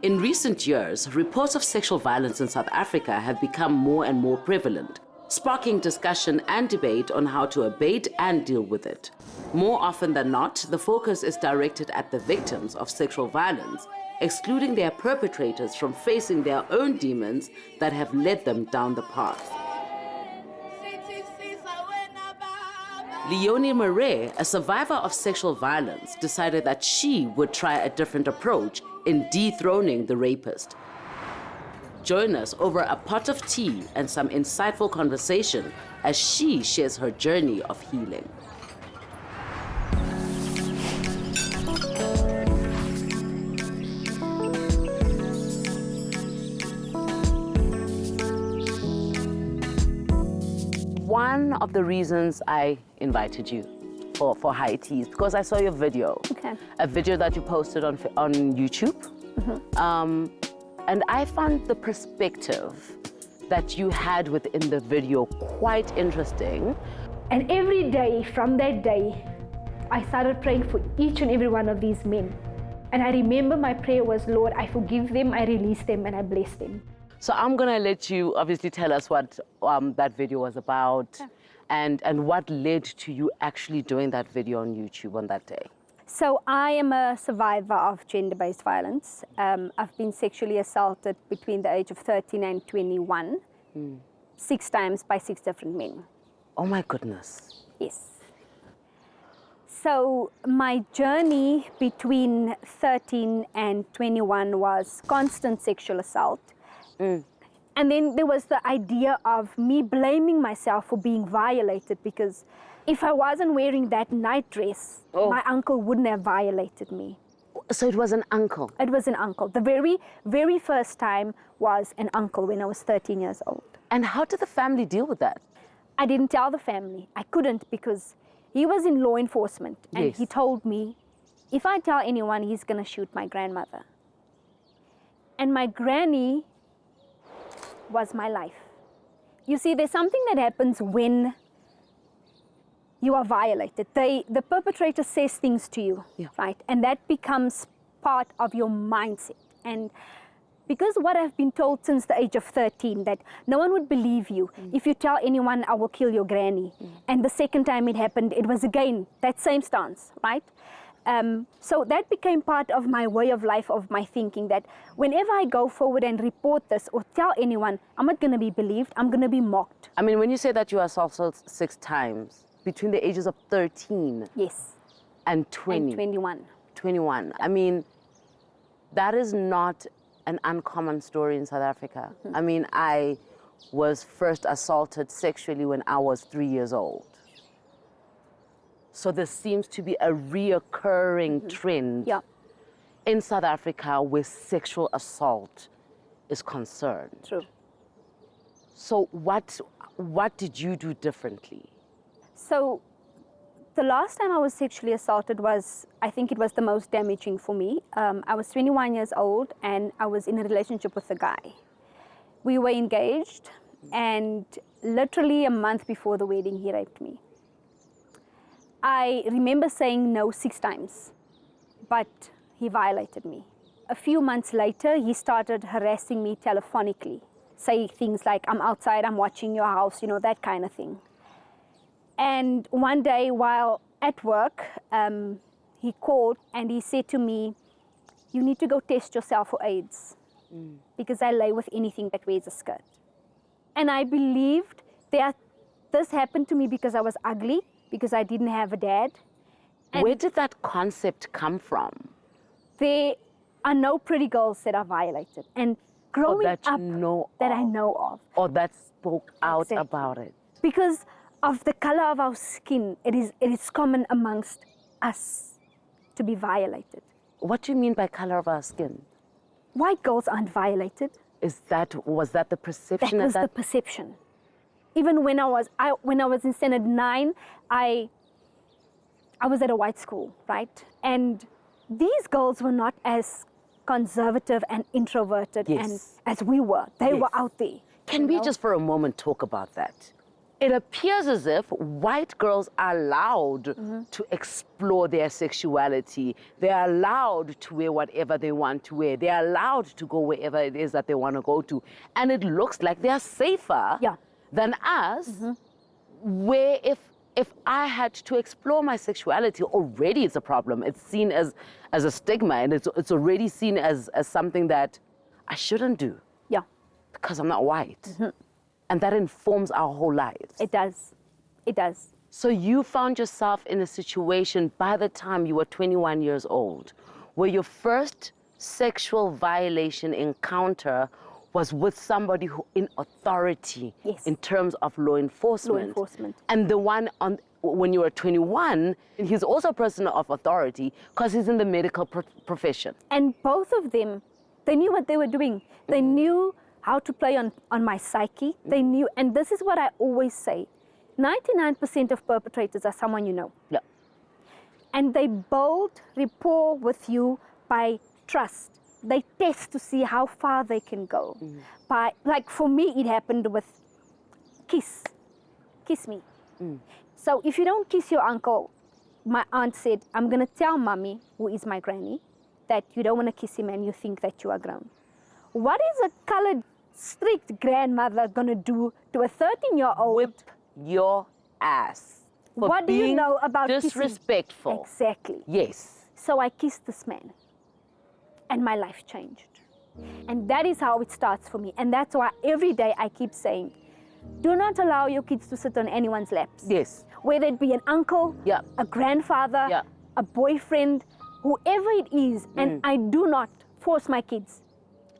In recent years, reports of sexual violence in South Africa have become more and more prevalent, sparking discussion and debate on how to abate and deal with it. More often than not, the focus is directed at the victims of sexual violence, excluding their perpetrators from facing their own demons that have led them down the path. Leyonie Marais, a survivor of sexual violence, decided that she would try a different approach in dethroning the rapist. Join us over a pot of tea and some insightful conversation as she shares her journey of healing. One of the reasons I invited you for High Tea is because I saw your video. Okay. A video that you posted on YouTube. Mm-hmm. And I found the perspective that you had within the video quite interesting. And every day from that day, I started praying for each and every one of these men. And I remember my prayer was, Lord, I forgive them, I release them, and I bless them. So I'm gonna let you obviously tell us what that video was about. Yeah. And what led to you actually doing that video on YouTube on that day. So I am a survivor of gender-based violence. I've been sexually assaulted between the age of 13 and 21, 6 times by 6 different men. Oh my goodness. Yes. So my journey between 13 and 21 was constant sexual assault. And then there was the idea of me blaming myself for being violated, because if I wasn't wearing that night dress, my uncle wouldn't have violated me. So it was an uncle? It was an uncle. The very, very first time was an uncle when I was 13 years old. And how did the family deal with that? I didn't tell the family. I couldn't, because he was in law enforcement. And he told me, if I tell anyone, he's going to shoot my grandmother. And my granny was my life. You see, there's something that happens when you are violated. The perpetrator says things to you, right? And that becomes part of your mindset. And because what I've been told since the age of 13, that no one would believe you. If you tell anyone, I will kill your granny. And the second time it happened, it was again that same stance, right? So that became part of my way of life, of my thinking, that whenever I go forward and report this or tell anyone, I'm not going to be believed, I'm going to be mocked. I mean, when you say that you were assaulted 6 times, between the ages of 13 and 20. And 21. 21. I mean, that is not an uncommon story in South Africa. I mean, I was first assaulted sexually when I was 3 years old. So there seems to be a reoccurring trend in South Africa where sexual assault is concerned. True. So what did you do differently? So the last time I was sexually assaulted was, I think it was the most damaging for me. I was 21 years old and I was in a relationship with a guy. We were engaged, and literally a month before the wedding, he raped me. I remember saying no 6 times, but he violated me. A few months later, he started harassing me telephonically, saying things like, I'm outside, I'm watching your house, you know, that kind of thing. And one day while at work, he called and he said to me, you need to go test yourself for AIDS, because I lay with anything that wears a skirt. And I believed that this happened to me because I was ugly, because I didn't have a dad. And where did that concept come from? There are no pretty girls that are violated. And growing that up, that I know of. Or that spoke out about it. Because of the color of our skin, it is common amongst us to be violated. What do you mean by color of our skin? White girls aren't violated. Was that the perception? That was the perception. Even when I was in standard 9, I was at a white school, right? And these girls were not as conservative and introverted and as we were. They were out there. Can we just for a moment talk about that? it appears as if white girls are allowed to explore their sexuality. They're allowed to wear whatever they want to wear. They're allowed to go wherever it is that they want to go to. And it looks like they're safer than us, where if I had to explore my sexuality, already it's a problem. It's seen as a stigma, and it's already seen as something that I shouldn't do. Yeah. Because I'm not white. And that informs our whole lives. It does. It does. So you found yourself in a situation by the time you were 21 years old, where your first sexual violation encounter was with somebody who in authority in terms of law enforcement. Law enforcement. And the one when you were 21, he's also a person of authority because he's in the medical profession. And both of them, they knew what they were doing. They knew how to play on my psyche. They knew, and this is what I always say, 99% of perpetrators are someone you know. Yeah. And they build rapport with you by trust. They test to see how far they can go. By, like for me, it happened with kiss me. So if you don't kiss your uncle, my aunt said, I'm going to tell mommy, who is my granny, that you don't want to kiss him and you think that you are grown. What is a colored, strict grandmother going to do to a 13-year-old? Whip your ass. What do you know about disrespectful? Kissing? Exactly. Yes. So I kissed this man. And my life changed. And that is how it starts for me. And that's why every day I keep saying, do not allow your kids to sit on anyone's laps. Yes. Whether it be an uncle, a grandfather, a boyfriend, whoever it is. And I do not force my kids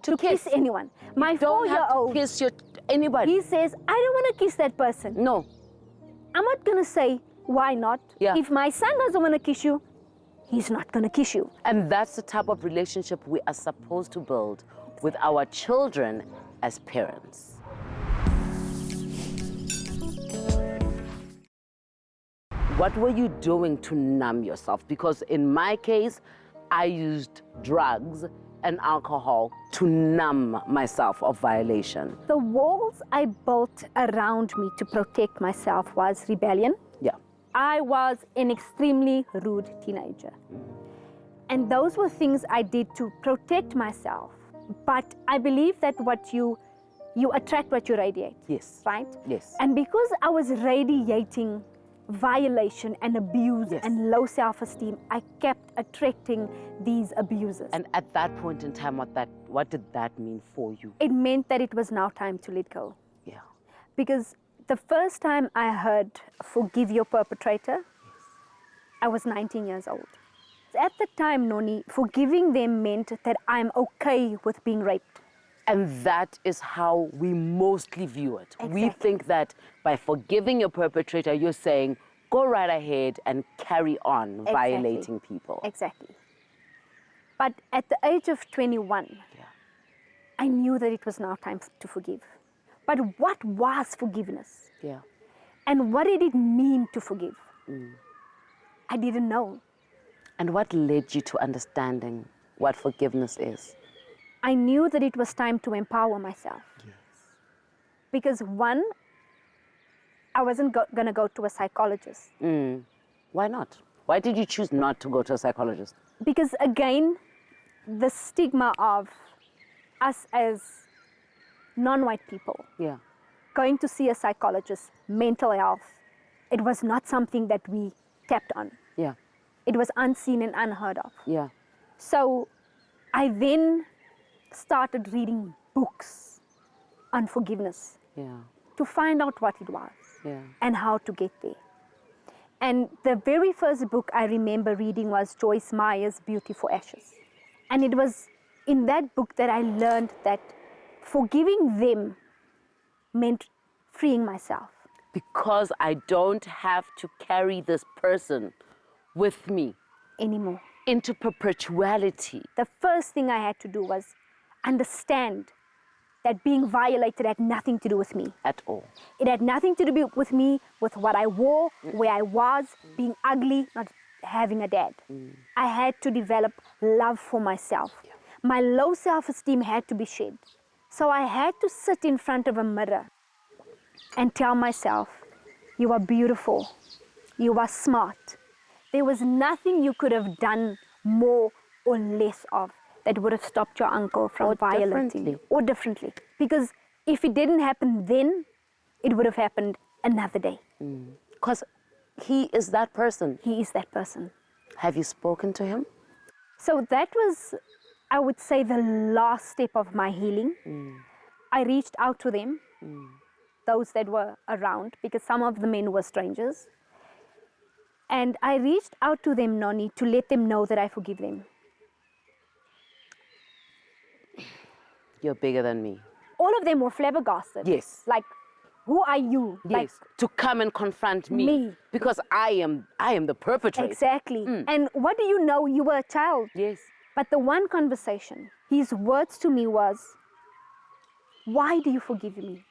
to kiss anyone. My 4-year-old, kiss anybody. He says, I don't want to kiss that person. No. I'm not going to say, why not? If my son doesn't want to kiss you, he's not going to kiss you. And that's the type of relationship we are supposed to build with our children as parents. What were you doing to numb yourself? Because in my case, I used drugs and alcohol to numb myself of violation. The walls I built around me to protect myself was rebellion. Yeah. I was an extremely rude teenager. And those were things I did to protect myself. But I believe that what you attract what you radiate. Yes. Right? Yes. And because I was radiating violation and abuse and low self-esteem, I kept attracting these abusers. And at that point in time, what did that mean for you? It meant that it was now time to let go. Yeah. Because the first time I heard forgive your perpetrator, I was 19 years old. At the time, Noni, forgiving them meant that I'm okay with being raped. And that is how we mostly view it. Exactly. We think that by forgiving your perpetrator, you're saying, go right ahead and carry on violating people. Exactly. But at the age of 21, I knew that it was now time to forgive. But what was forgiveness? Yeah. And what did it mean to forgive? I didn't know. And what led you to understanding what forgiveness is? I knew that it was time to empower myself. Yes. Because one, I wasn't going to go to a psychologist. Why not? Why did you choose not to go to a psychologist? Because again, the stigma of us as non-white people going to see a psychologist, mental health, it was not something that we tapped on. Yeah. It was unseen and unheard of. Yeah. So I then started reading books on forgiveness to find out what it was and how to get there. And the very first book I remember reading was Joyce Meyer's Beauty for Ashes. And it was in that book that I learned that forgiving them meant freeing myself. Because I don't have to carry this person with me anymore into perpetuality. The first thing I had to do was understand that being violated had nothing to do with me. At all. It had nothing to do with me, with what I wore, where I was, being ugly, not having a dad. I had to develop love for myself. My low self-esteem had to be shed. So I had to sit in front of a mirror and tell myself You are beautiful. You are smart. There was nothing you could have done more or less of that would have stopped your uncle from violating you. Or differently. Because if it didn't happen then, it would have happened another day. Because he is that person. He is that person. Have you spoken to him? So that was, I would say, the last step of my healing. I reached out to them, those that were around, because some of the men were strangers. And I reached out to them, Noni, to let them know that I forgive them. You're bigger than me. All of them were flabbergasted. Yes. Like, who are you? Yes. Like, to come and confront me. Because I am the perpetrator. Exactly. And what do you know? You were a child. Yes. But the one conversation, his words to me was, why do you forgive me?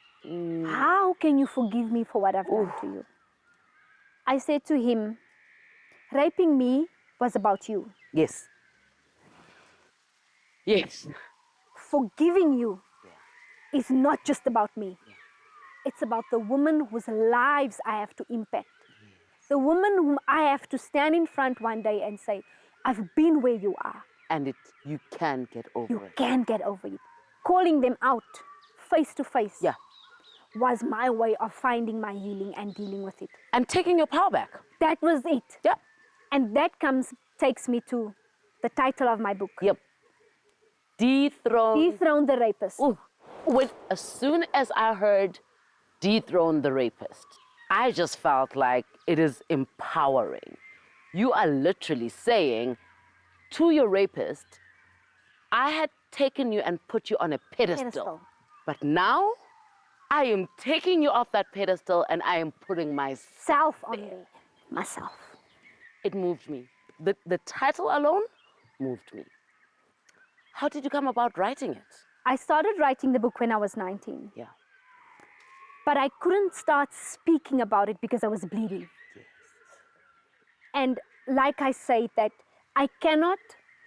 How can you forgive me for what I've done to you? I said to him, raping me was about you. Yes. Yes. Forgiving you is not just about me. It's about the women whose lives I have to impact. The woman whom I have to stand in front one day and say, I've been where you are. And you can get over it. You can get over it. Calling them out face to face was my way of finding my healing and dealing with it. And taking your power back. That was it. Yeah. And that takes me to the title of my book. Yep. Dethrone the Rapist. Ooh. As soon as I heard dethrone the rapist, I just felt like it is empowering. You are literally saying to your rapist, I had taken you and put you on a pedestal. But now I am taking you off that pedestal and I am putting myself on me. Myself. It moved me. The title alone moved me. How did you come about writing it? I started writing the book when I was 19. Yeah. But I couldn't start speaking about it because I was bleeding. Yes. And like I say, that I cannot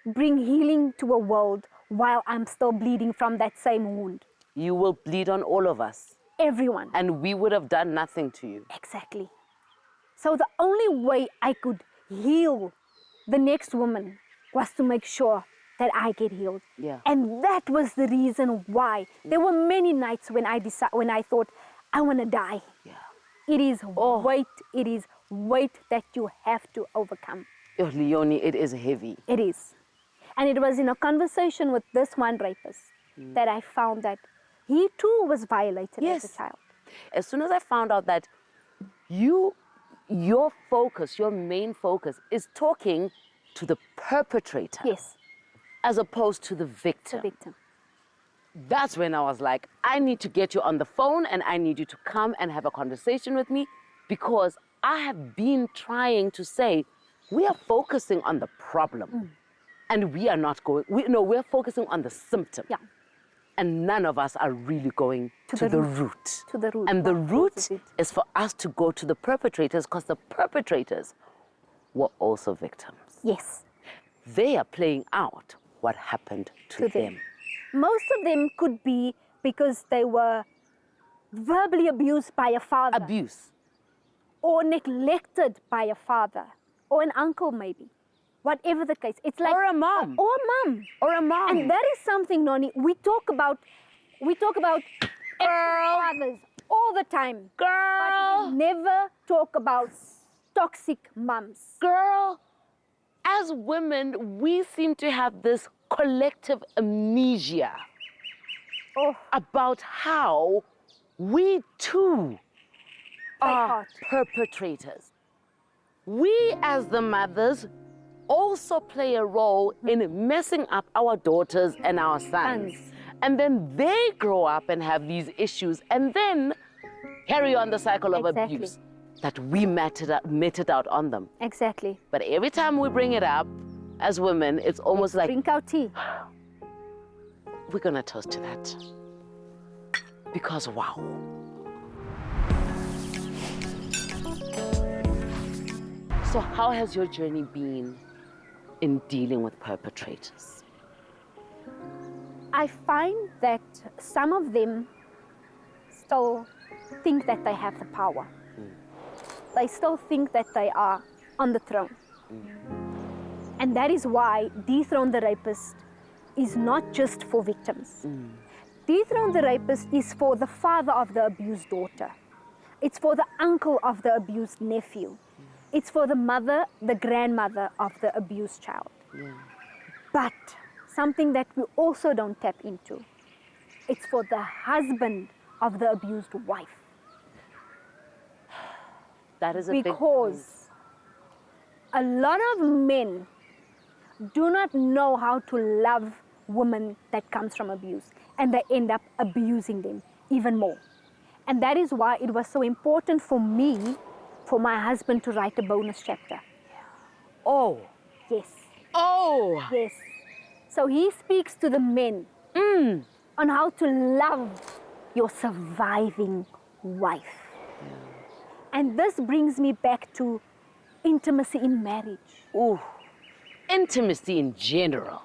bring healing to a world while I'm still bleeding from that same wound. You will bleed on all of us. Everyone. And we would have done nothing to you. Exactly. So the only way I could heal the next woman was to make sure that I get healed. Yeah. And that was the reason why. There were many nights when I thought, I want to die. Yeah. It is weight that you have to overcome. Oh, Leyonie, it is heavy. It is. And it was in a conversation with this one rapist that I found that he too was violated as a child. As soon as I found out that your focus, your main focus is talking to the perpetrator. Yes. As opposed to the victim. The victim. That's when I was like, I need to get you on the phone and I need you to come and have a conversation with me, because I have been trying to say, we are focusing on the problem and we are not we're focusing on the symptom. Yeah. And none of us are really going to the root. To the root. And the root is for us to go to the perpetrators, because the perpetrators were also victims. Yes. They are playing out what happened to them. Most of them could be because they were verbally abused by a father. Abuse. Or neglected by a father. Or an uncle maybe. Whatever the case. It's like, or a mom. Or a mom. Or a mom. And that is something, Noni, we talk about ex-fathers all the time. Girl. But we never talk about toxic moms. Girl. As women, we seem to have this collective amnesia about how we too are perpetrators. We as the mothers also play a role in messing up our daughters and our sons. And then they grow up and have these issues and then carry on the cycle of abuse that we meted out on them. Exactly. But every time we bring it up as women, it's almost like, drink our tea. We're gonna toast to that. Because wow. So how has your journey been in dealing with perpetrators? I find that some of them still think that they have the power. they still think that they are on the throne. And that is why Dethrone the Rapist is not just for victims. Dethrone the Rapist is for the father of the abused daughter. It's for the uncle of the abused nephew. It's for the mother, the grandmother of the abused child. But something that we also don't tap into, it's for the husband of the abused wife. That is a big point. Because a lot of men do not know how to love women that comes from abuse, and they end up abusing them even more. And that is why it was so important for me, for my husband to write a bonus chapter. Oh. Yes. Oh. Yes. So he speaks to the men on how to love your surviving wife. And this brings me back to intimacy in marriage. Ooh. Intimacy in general.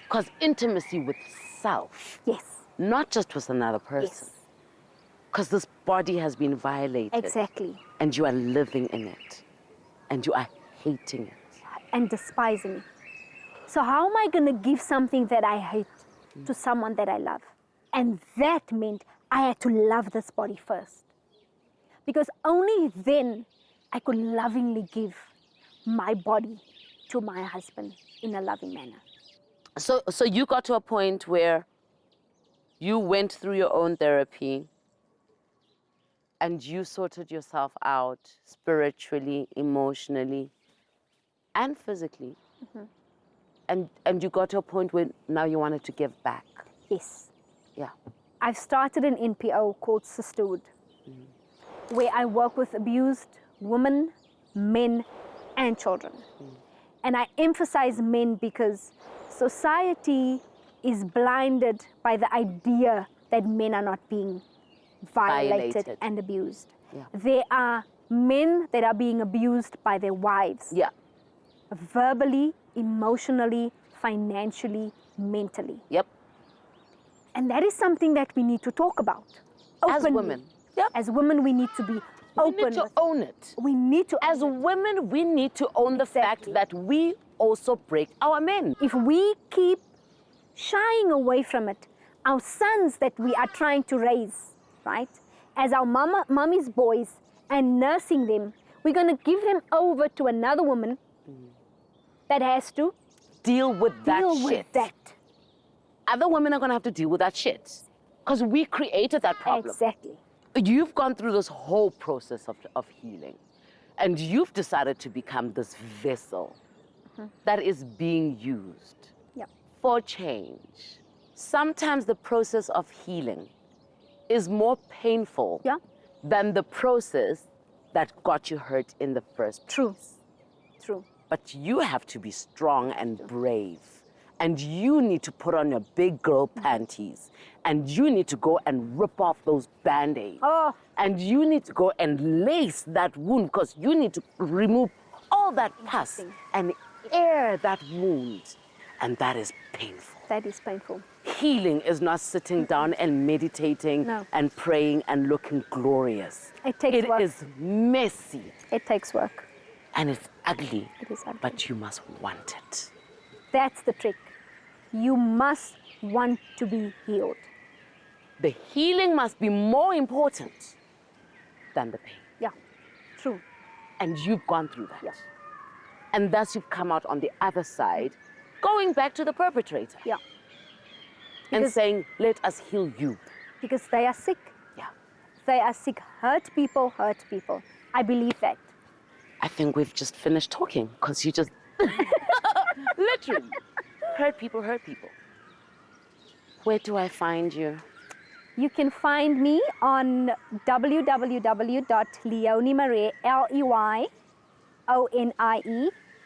Because intimacy with self. Yes. Not just with another person. Yes. Because this body has been violated. Exactly. And you are living in it. And you are hating it. And despising it. So how am I going to give something that I hate to someone that I love? And that meant I had to love this body first. Because only then I could lovingly give my body to my husband in a loving manner. So you got to a point where you went through your own therapy and you sorted yourself out spiritually, emotionally, and physically. And you got to a point where now you wanted to give back. Yes. Yeah. I've started an NPO called Sisterhood, where I work with abused women, men, and children. And I emphasize men because society is blinded by the idea that men are not being violated and abused. Yeah. There are men that are being abused by their wives. Yeah. Verbally, emotionally, financially, mentally. Yep. And that is something that we need to talk about openly. As women. Yep. As women, we need to be open. We need to own it. We need to. As women, we need to own the fact that we also break our men. If we keep shying away from it, our sons that we are trying to raise, right, as our mommy's boys and nursing them, we're going to give them over to another woman that has to deal with that shit. With that. Other women are going to have to deal with that shit. Because we created that problem. Exactly. You've gone through this whole process of healing. And you've decided to become this vessel that is being used for change. Sometimes the process of healing is more painful than the process that got you hurt in the first place. True. But you have to be strong and brave. And you need to put on your big girl panties. And you need to go and rip off those Band-Aids. Oh. And you need to go and lace that wound because you need to remove all that pus and air that wound. And that is painful. That is painful. Healing is not sitting down and meditating and praying and looking glorious. It takes work. It is messy. It takes work. And it's ugly. It is ugly. But you must want it. That's the trick. You must want to be healed. The healing must be more important than the pain. Yeah, true. And you've gone through that. Yeah. And thus you've come out on the other side, going back to the perpetrator. Yeah. And Because- saying, let us heal you. Because they are sick. Yeah. They are sick. Hurt people hurt people. I believe that. I think we've just finished talking because you just literally hurt people hurt people. Where do I find you? You can find me on www.Leyonie Marais, Leyonie,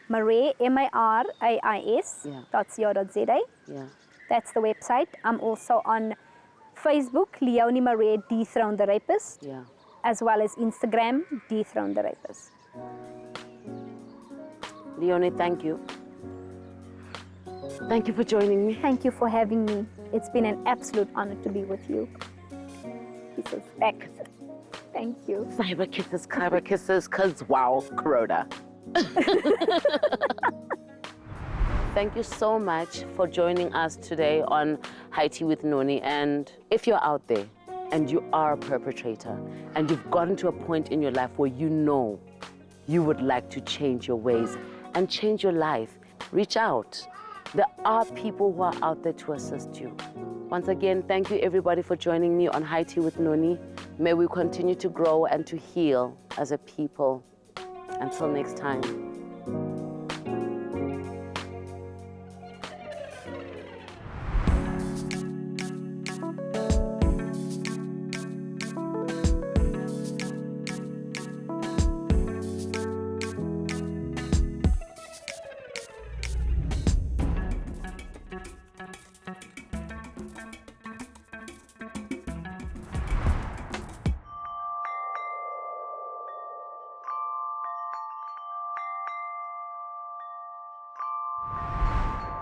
Marais, MARAIS, .co.za. Yeah. That's the website. I'm also on Facebook, Leyonie Marais, Dethrone the Rapist, Yeah. as well as Instagram, Dethrone the Rapist. Leyonie, thank you. Thank you for joining me. Thank you for having me. It's been an absolute honor to be with you. Peace of respect. Thank you. Cyber kisses, because wow, Corona. Thank you so much for joining us today on High Tea with Noni. And if you're out there and you are a perpetrator and you've gotten to a point in your life where you know you would like to change your ways and change your life, reach out. There are people who are out there to assist you. Once again, thank you everybody for joining me on High Tea with Noni. May we continue to grow and to heal as a people. Until next time.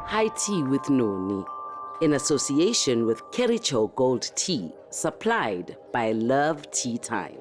High Tea with Noni, in association with Kericho Gold Tea, supplied by Love Tea Time.